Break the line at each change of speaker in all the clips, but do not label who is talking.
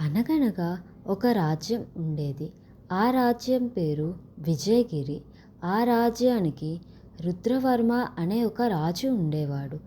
అనగనగా ఒక రాజ్యం ఉండేది. ఆ రాజ్యం పేరు విజయగిరి. ఆ రాజ్యానికి రుద్రవర్మ అనే ఒక రాజు ఉండేవాడు.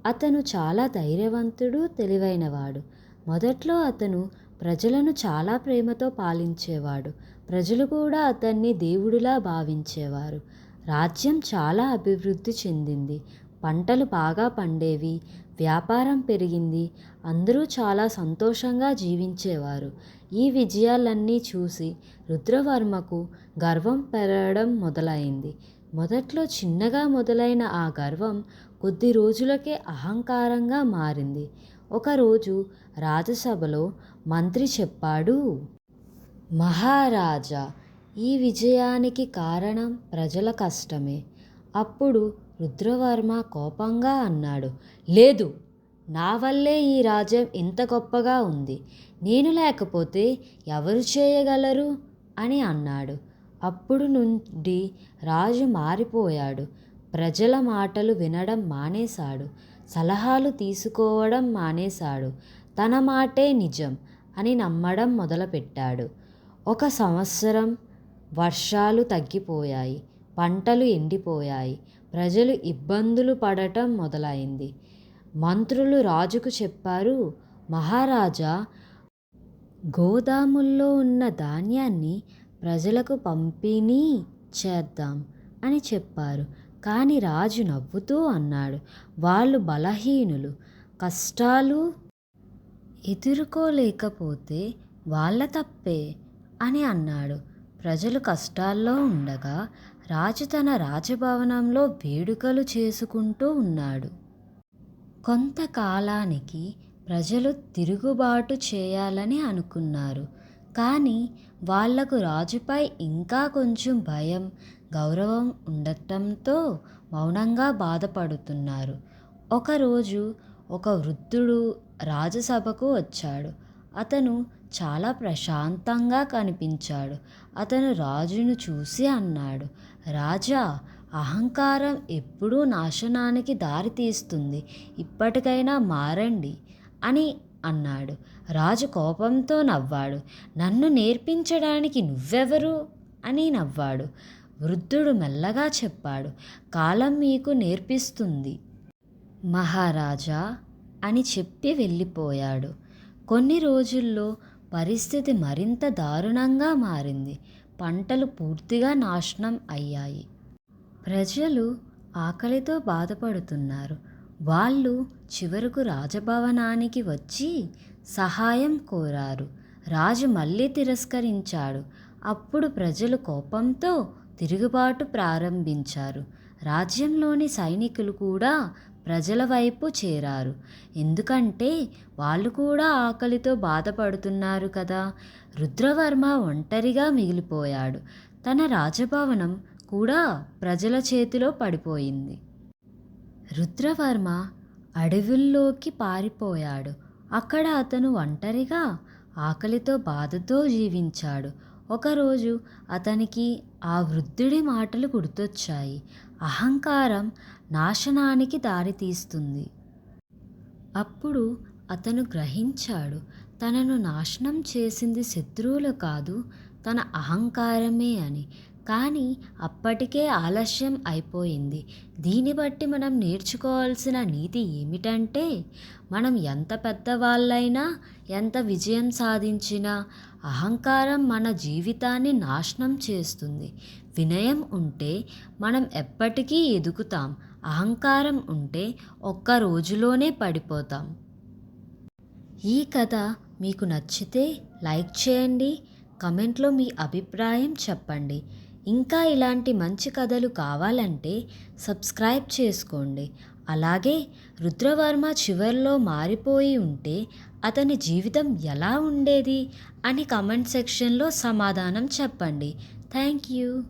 అతను చాలా ధైర్యవంతుడు, తెలివైనవాడు. మొదట్లో అతను ప్రజలను చాలా ప్రేమతో పాలించేవాడు. ప్రజలు కూడా అతన్ని దేవుడిలా భావించేవారు. రాజ్యం చాలా అభివృద్ధి చెందింది. పంటలు బాగా పండేవి. వ్యాపారం పెరిగింది. అందరూ చాలా సంతోషంగా జీవించేవారు. ఈ విజయాలన్నీ చూసి రుద్రవర్మకు గర్వం పెరగడం మొదలైంది. మొదట్లో చిన్నగా మొదలైన ఆ గర్వం కొద్ది రోజులకే అహంకారంగా మారింది. ఒకరోజు రాజసభలో మంత్రి చెప్పాడు, మహారాజా, ఈ విజయానికి కారణం ప్రజల కష్టమే. అప్పుడు రుద్రవర్మ కోపంగా అన్నాడు, లేదు, నా వల్లే ఈ రాజ్యం ఇంత గొప్పగా ఉంది. నేను లేకపోతే ఎవరు చేయగలరు అని అన్నాడు. అప్పుడు నుండి రాజు మారిపోయాడు. ప్రజల మాటలు వినడం మానేశాడు. సలహాలు తీసుకోవడం మానేశాడు. తన మాటే నిజం అని నమ్మడం మొదలుపెట్టాడు. ఒక సంవత్సరం వర్షాలు తగ్గిపోయాయి. పంటలు ఎండిపోయాయి. ప్రజలు ఇబ్బందులు పడటం మొదలైంది. మంత్రులు రాజుకు చెప్పారు, మహారాజా, గోదాముల్లో ఉన్న ధాన్యాన్ని ప్రజలకు పంపిణీ చేద్దాం అని చెప్పారు. కానీ రాజు నవ్వుతూ అన్నాడు, వాళ్ళు బలహీనులు. కష్టాలు ఎదుర్కోలేకపోతే వాళ్ళ తప్పే అని అన్నాడు. ప్రజలు కష్టాల్లో ఉండగా రాజు తన రాజభవనంలో వేడుకలు చేసుకుంటూ ఉన్నాడు. కొంతకాలానికి ప్రజలు తిరుగుబాటు చేయాలని అనుకున్నారు. కానీ వాళ్లకు రాజుపై ఇంకా కొంచెం భయం, గౌరవం ఉండటంతో మౌనంగా బాధపడుతున్నారు. ఒకరోజు ఒక వృద్ధుడు రాజసభకు వచ్చాడు. అతను చాలా ప్రశాంతంగా కనిపించాడు. అతను రాజును చూసి అన్నాడు, రాజా, అహంకారం ఎప్పుడూ నాశనానికి దారితీస్తుంది. ఇప్పటికైనా మారండి అని అన్నాడు. రాజు కోపంతో నవ్వాడు. నన్ను నేర్పించడానికి నువ్వెవరు అని నవ్వాడు. వృద్ధుడు మెల్లగా చెప్పాడు, కాలం మీకు నేర్పిస్తుంది మహారాజా అని చెప్పి వెళ్ళిపోయాడు. కొన్ని రోజుల్లో పరిస్థితి మరింత దారుణంగా మారింది. పంటలు పూర్తిగా నాశనం అయ్యాయి. ప్రజలు ఆకలితో బాధపడుతున్నారు. వాళ్ళు చివరకు రాజభవనానికి వచ్చి సహాయం కోరారు. రాజు మళ్ళీ తిరస్కరించాడు. అప్పుడు ప్రజలు కోపంతో తిరుగుబాటు ప్రారంభించారు. రాజ్యంలోని సైనికులు కూడా ప్రజల వైపు చేరారు. ఎందుకంటే వాళ్ళు కూడా ఆకలితో బాధపడుతున్నారు కదా. రుద్రవర్మ ఒంటరిగా మిగిలిపోయాడు. తన రాజభవనం కూడా ప్రజల చేతిలో పడిపోయింది. రుద్రవర్మ అడవుల్లోకి పారిపోయాడు. అక్కడ అతను ఒంటరిగా ఆకలితో బాధతో జీవించాడు. ఒకరోజు అతనికి ఆ వృద్ధుడి మాటలు గుర్తొచ్చాయి. అహంకారం నాశనానికి దారితీస్తుంది. అప్పుడు అతను గ్రహించాడు, తనను నాశనం చేసింది శత్రువులు కాదు, తన అహంకారమే అని. కానీ అప్పటికే ఆలస్యం అయిపోయింది. దీన్ని బట్టి మనం నేర్చుకోవాల్సిన నీతి ఏమిటంటే, మనం ఎంత పెద్దవాళ్ళైనా, ఎంత విజయం సాధించినా అహంకారం మన జీవితాన్ని నాశనం చేస్తుంది. వినయం ఉంటే మనం ఎప్పటికీ ఎదుగుతాం. అహంకారం ఉంటే ఒక్క రోజులోనే పడిపోతాం. ఈ కథ మీకు నచ్చితే లైక్ చేయండి, కమెంట్లో మీ అభిప్రాయం చెప్పండి. ఇంకా ఇలాంటి మంచి కథలు కావాలంటే సబ్స్క్రైబ్ చేసుకోండి. అలాగే రుద్రవర్మ చివర్లో మారిపోయి ఉంటే అతని జీవితం ఎలా ఉండేది అని కమెంట్ సెక్షన్లో సమాధానం చెప్పండి. Thank you.